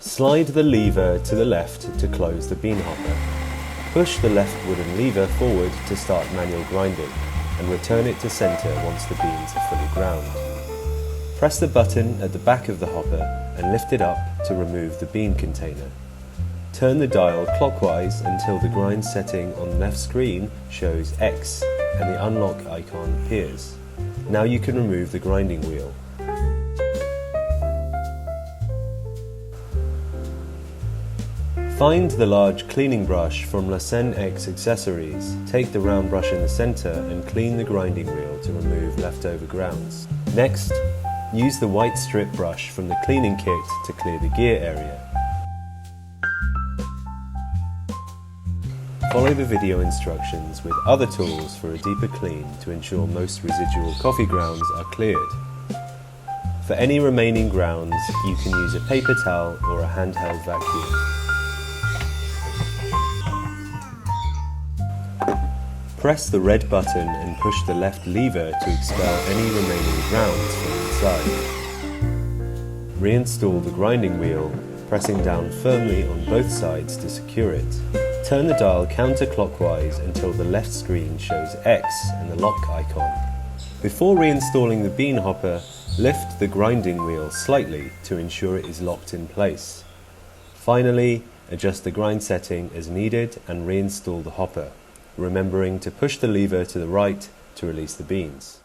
Slide the lever to the left to close the bean hopper. Push the left wooden lever forward to start manual grinding, and return it to center once the beans are fully ground. Press the button at the back of the hopper and lift it up to remove the bean container. Turn the dial clockwise until the grind setting on the left screen shows X and the unlock icon appears. Now you can remove the grinding wheel. Find the large cleaning brush from Seine X Accessories. Take the round brush in the center and clean the grinding wheel to remove leftover grounds. Next, use the white strip brush from the cleaning kit to clear the gear area. Follow the video instructions with other tools for a deeper clean to ensure most residual coffee grounds are cleared. For any remaining grounds, you can use a paper towel or a handheld vacuum. Press the red button and push the left lever to expel any remaining grounds from inside. Reinstall the grinding wheel, pressing down firmly on both sides to secure it. Turn the dial counterclockwise until the left screen shows X and the lock icon. Before reinstalling the bean hopper, lift the grinding wheel slightly to ensure it is locked in place. Finally, adjust the grind setting as needed and reinstall the hopper, remembering to push the lever to the right to release the beans.